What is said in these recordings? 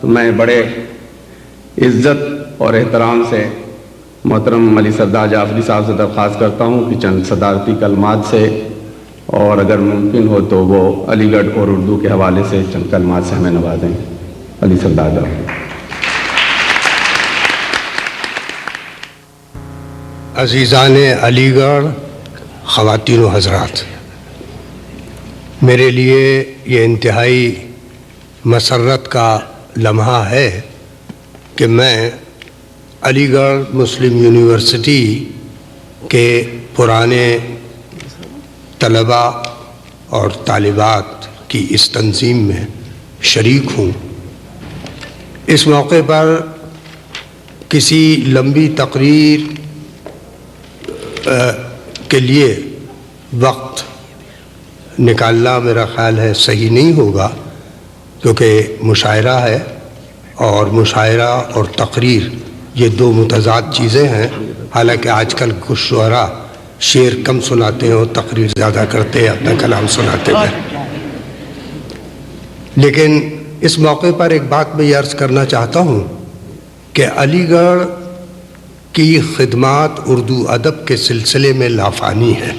تو میں بڑے عزت اور احترام سے محترم علی سردار جعفری صاحب سے درخواست کرتا ہوں کہ چند صدارتی کلمات سے، اور اگر ممکن ہو تو وہ علی گڑھ اور اردو کے حوالے سے چند کلمات سے ہمیں نوازیں۔ علی سردار جعفری۔ عزیزان علی گڑھ، خواتین و حضرات، میرے لیے یہ انتہائی مسرت کا لمحہ ہے کہ میں علی گڑھ مسلم یونیورسٹی کے پرانے طلباء اور طالبات کی اس تنظیم میں شریک ہوں۔ اس موقع پر کسی لمبی تقریر کے لیے وقت نکالنا میرا خیال ہے صحیح نہیں ہوگا، کیونکہ مشاعرہ ہے، اور مشاعرہ اور تقریر یہ دو متضاد چیزیں ہیں۔ حالانکہ آج کل کچھ شعراء شعر کم سناتے ہیں اور تقریر زیادہ کرتے ہیں، اپنا کلام سناتے ہیں۔ لیکن اس موقع پر ایک بات میں یہ عرض کرنا چاہتا ہوں کہ علی گڑھ کی خدمات اردو ادب کے سلسلے میں لافانی ہیں۔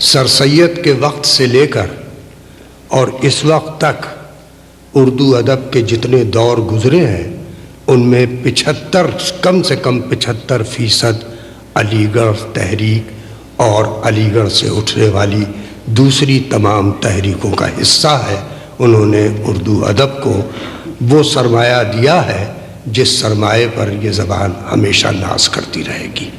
سر سید کے وقت سے لے کر اور اس وقت تک اردو ادب کے جتنے دور گزرے ہیں، ان میں 75 کم سے کم 75% علی گڑھ تحریک اور علی گڑھ سے اٹھنے والی دوسری تمام تحریکوں کا حصہ ہے۔ انہوں نے اردو ادب کو وہ سرمایہ دیا ہے جس سرمایہ پر یہ زبان ہمیشہ ناز کرتی رہے گی۔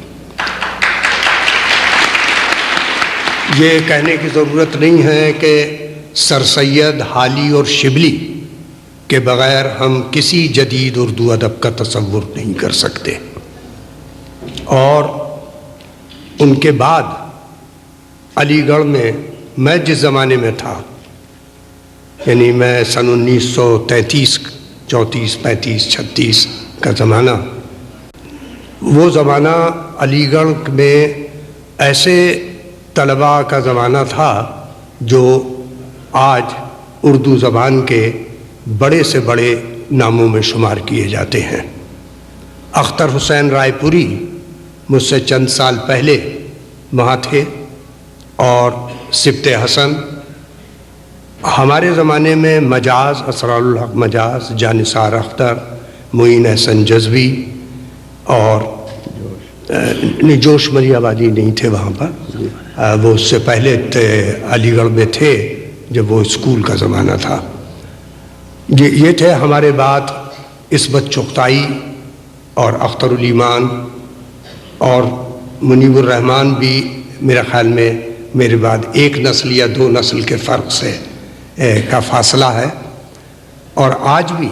یہ کہنے کی ضرورت نہیں ہے کہ سر سید، حالی اور شبلی کے بغیر ہم کسی جدید اردو ادب کا تصور نہیں کر سکتے، اور ان کے بعد علی گڑھ میں جس زمانے میں تھا، یعنی میں سن 1933 34 35 36 کا زمانہ، وہ زمانہ علی گڑھ میں ایسے طلباء کا زمانہ تھا جو آج اردو زبان کے بڑے سے بڑے ناموں میں شمار کیے جاتے ہیں۔ اختر حسین رائے پوری مجھ سے چند سال پہلے وہاں تھے، اور سبط حسن۔ ہمارے زمانے میں مجاز، اسرار الحق مجاز، جانثار اختر، معین احسن جذبی، اور جوش مری آبادی نہیں تھے وہاں پر، وہ اس سے پہلے علی گڑھ میں تھے جب وہ اسکول کا زمانہ تھا۔ یہ تھے ہمارے بعد عصمت چغتائی اور اختر الایمان اور منیب الرحمن بھی میرے خیال میں میرے بعد ایک نسل یا دو نسل کے فرق سے کا فاصلہ ہے۔ اور آج بھی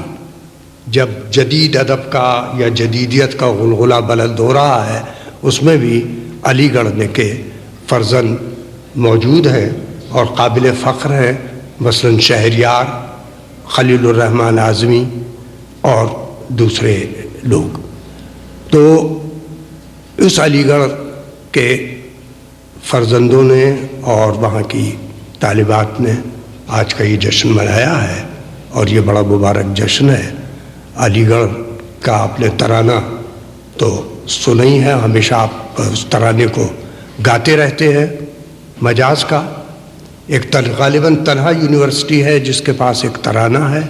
جب جدید ادب کا یا جدیدیت کا غلغلہ بلند ہو رہا ہے، اس میں بھی علی گڑھ کے فرزند موجود ہیں اور قابل فخر ہیں، مثلاً شہریار، خلیل الرحمن اعظمی اور دوسرے لوگ۔ تو اس علی گڑھ کے فرزندوں نے اور وہاں کی طالبات نے آج کا یہ جشن منایا ہے، اور یہ بڑا مبارک جشن ہے۔ علی گڑھ کا آپ نے ترانہ تو سنا ہی ہے، ہمیشہ آپ اس ترانے کو گاتے رہتے ہیں۔ مجاز کا ایک غالباً تنہا یونیورسٹی ہے جس کے پاس ایک ترانہ ہے،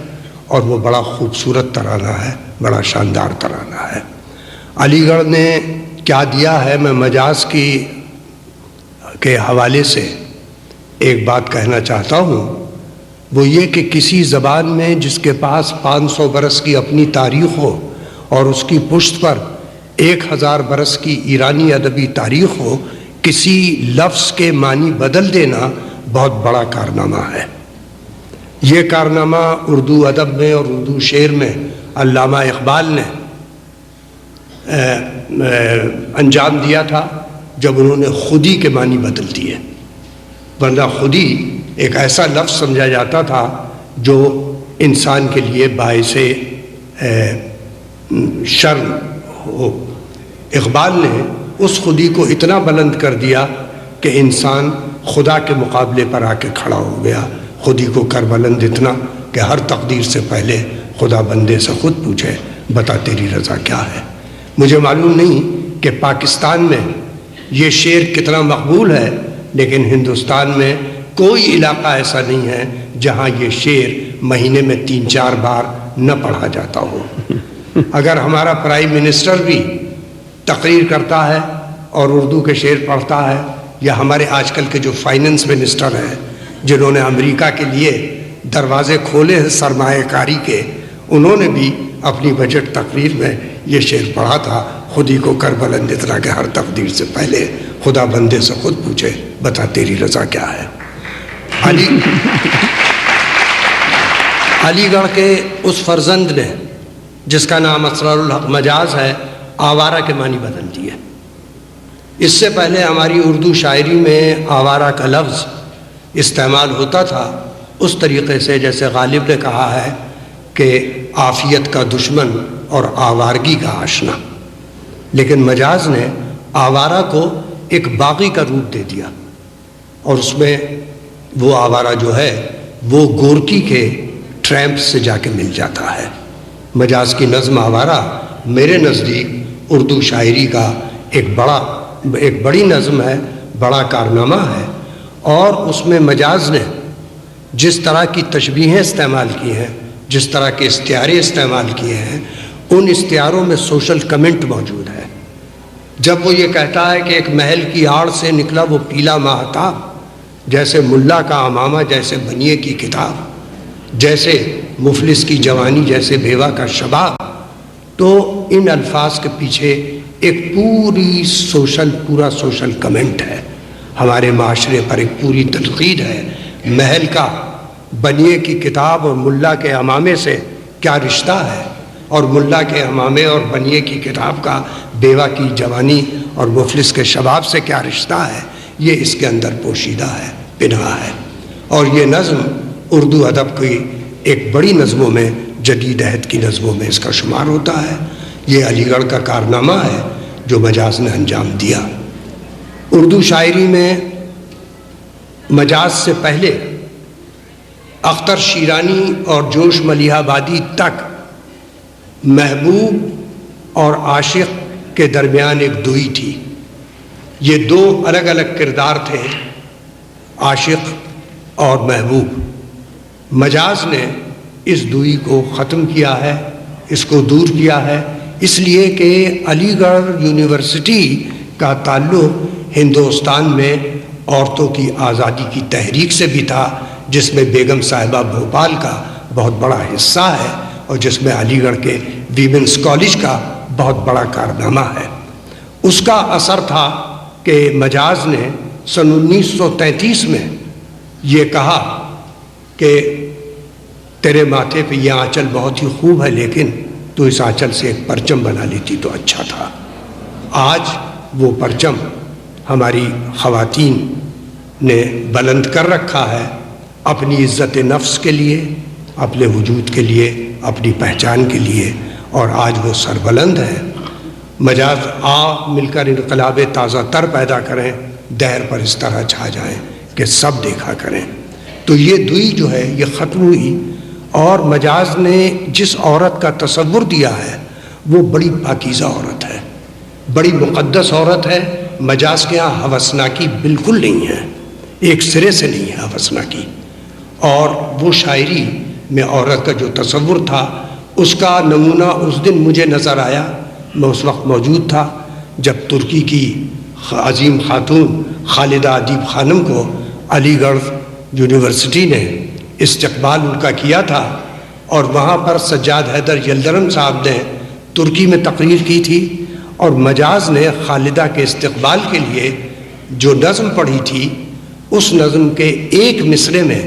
اور وہ بڑا خوبصورت ترانہ ہے، بڑا شاندار ترانہ ہے۔ علی گڑھ نے کیا دیا ہے، میں مجاز کے حوالے سے ایک بات کہنا چاہتا ہوں، وہ یہ کہ کسی زبان میں جس کے پاس 500 برس کی اپنی تاریخ ہو اور اس کی پشت پر 1000 برس کی ایرانی ادبی تاریخ ہو، کسی لفظ کے معنی بدل دینا بہت بڑا کارنامہ ہے۔ یہ کارنامہ اردو ادب میں اور اردو شعر میں علامہ اقبال نے انجام دیا تھا جب انہوں نے خودی کے معنی بدل دیے، ورنہ خودی ایک ایسا لفظ سمجھا جاتا تھا جو انسان کے لیے باعث شرم ہو۔ اقبال نے اس خودی کو اتنا بلند کر دیا کہ انسان خدا کے مقابلے پر آ کے کھڑا ہو گیا، خودی کو کر بلند اتنا کہ ہر تقدیر سے پہلے خدا بندے سے خود پوچھے بتا تیری رضا کیا ہے۔ مجھے معلوم نہیں کہ پاکستان میں یہ شعر کتنا مقبول ہے، لیکن ہندوستان میں کوئی علاقہ ایسا نہیں ہے جہاں یہ شعر مہینے میں 3-4 بار نہ پڑھا جاتا ہو۔ اگر ہمارا پرائم منسٹر بھی تقریر کرتا ہے اور اردو کے شعر پڑھتا ہے، یا ہمارے آج کل کے جو فائننس منسٹر ہیں جنہوں نے امریکہ کے لیے دروازے کھولے ہیں سرمایہ کاری کے، انہوں نے بھی اپنی بجٹ تقریر میں یہ شعر پڑھا تھا، خود ہی کو کر بلند اتنا کہ ہر تقدیر سے پہلے خدا بندے سے خود پوچھے بتا تیری رضا کیا ہے۔ علی گڑھ کے اس فرزند نے جس کا نام اسرار الحق مجاز ہے، آوارہ کے معنی بدل دیے۔ اس سے پہلے ہماری اردو شاعری میں آوارہ کا لفظ استعمال ہوتا تھا اس طریقے سے جیسے غالب نے کہا ہے کہ عافیت کا دشمن اور آوارگی کا آشنا، لیکن مجاز نے آوارہ کو ایک باغی کا روپ دے دیا، اور اس میں وہ آوارہ جو ہے وہ گورکی کے ٹریمپ سے جا کے مل جاتا ہے۔ مجاز کی نظم آوارہ میرے نزدیک اردو شاعری کا ایک بڑی نظم ہے، بڑا کارنامہ ہے، اور اس میں مجاز نے جس طرح کی تشبیہیں استعمال کی ہیں، جس طرح کے استعارے استعمال کیے ہیں، ان استعاروں میں سوشل کمنٹ موجود ہے۔ جب وہ یہ کہتا ہے کہ ایک محل کی آڑ سے نکلا وہ پیلا ماہتاب، جیسے ملا کا عمامہ جیسے بنیے کی کتاب، جیسے مفلس کی جوانی جیسے بیوہ کا شباب، تو ان الفاظ کے پیچھے ایک پورا سوشل کمنٹ ہے، ہمارے معاشرے پر ایک پوری تنقید ہے۔ محل کا بنیے کی کتاب اور ملا کے عمامے سے کیا رشتہ ہے، اور ملا کے عمامے اور بنیے کی کتاب کا بیوہ کی جوانی اور مفلس کے شباب سے کیا رشتہ ہے، یہ اس کے اندر پوشیدہ ہے، پنہا ہے۔ اور یہ نظم اردو ادب کی ایک بڑی نظموں میں، جدید عہد کی نظموں میں اس کا شمار ہوتا ہے۔ یہ علی گڑھ کا کارنامہ ہے جو مجاز نے انجام دیا۔ اردو شاعری میں مجاز سے پہلے اختر شیرانی اور جوش ملیح آبادی تک محبوب اور عاشق کے درمیان ایک دوئی تھی۔ یہ دو الگ الگ کردار تھے، عاشق اور محبوب۔ مجاز نے اس دوئی کو ختم کیا ہے، اس کو دور کیا ہے، اس لیے کہ علی گڑھ یونیورسٹی کا تعلق ہندوستان میں عورتوں کی آزادی کی تحریک سے بھی تھا، جس میں بیگم صاحبہ بھوپال کا بہت بڑا حصہ ہے، اور جس میں علی گڑھ کے ویمنس کالج کا بہت بڑا کارنامہ ہے۔ اس کا اثر تھا کہ مجاز نے سن 1933 میں یہ کہا کہ تیرے ماتھے پہ یہ آنچل بہت ہی خوب ہے، لیکن تو اس آنچل سے ایک پرچم بنا لیتی تو اچھا تھا۔ آج وہ پرچم ہماری خواتین نے بلند کر رکھا ہے، اپنی عزت نفس کے لیے، اپنے وجود کے لیے، اپنی پہچان کے لیے، اور آج وہ سربلند ہے۔ مجاز مل کر انقلاب تازہ تر پیدا کریں، دہر پر اس طرح چھا جائیں کہ سب دیکھا کریں۔ تو یہ دوئی جو ہے یہ ختم ہوئی، اور مجاز نے جس عورت کا تصور دیا ہے وہ بڑی پاکیزہ عورت ہے، بڑی مقدس عورت ہے۔ مجاز کے یہاں ہوسناکی بالکل نہیں ہے، ایک سرے سے نہیں ہے ہوسناکی۔ اور وہ شاعری میں عورت کا جو تصور تھا اس کا نمونہ اس دن مجھے نظر آیا، میں اس وقت موجود تھا جب ترکی کی عظیم خاتون خالدہ ادیب خانم کو علی گڑھ یونیورسٹی نے استقبال ان کا کیا تھا، اور وہاں پر سجاد حیدر یلدرم صاحب نے ترکی میں تقریر کی تھی، اور مجاز نے خالدہ کے استقبال کے لیے جو نظم پڑھی تھی، اس نظم کے ایک مصرے میں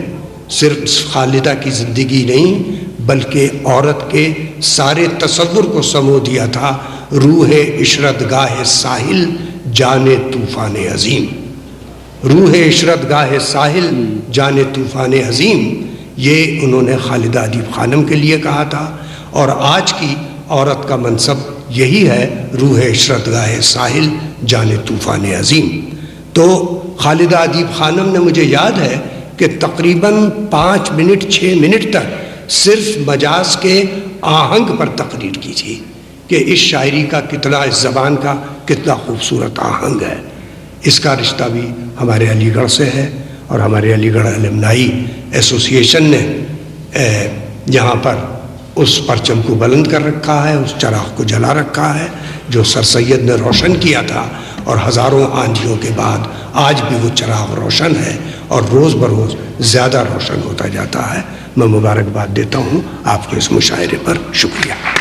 صرف خالدہ کی زندگی نہیں بلکہ عورت کے سارے تصور کو سمو دیا تھا۔ روح عشرت گاہ ساحل جان طوفان عظیم، روح عشرت گاہ ساحل جان طوفان عظیم، یہ انہوں نے خالدہ ادیب خانم کے لیے کہا تھا، اور آج کی عورت کا منصب یہی ہے، روح عشرت گاہ ساحل جان طوفان عظیم۔ تو خالدہ ادیب خانم نے، مجھے یاد ہے کہ تقریباً 5 منٹ 6 منٹ تک صرف مجاز کے آہنگ پر تقریر کی تھی کہ اس شاعری کا کتنا، اس زبان کا کتنا خوبصورت آہنگ ہے۔ اس کا رشتہ بھی ہمارے علی گڑھ سے ہے، اور ہمارے علی گڑھ المنائی ایسوسی ایشن نے یہاں پر اس پرچم کو بلند کر رکھا ہے، اس چراغ کو جلا رکھا ہے جو سر سید نے روشن کیا تھا، اور ہزاروں آندھیوں کے بعد آج بھی وہ چراغ روشن ہے اور روز بروز زیادہ روشن ہوتا جاتا ہے۔ میں مبارکباد دیتا ہوں آپ کو اس مشاعرے پر۔ شکریہ۔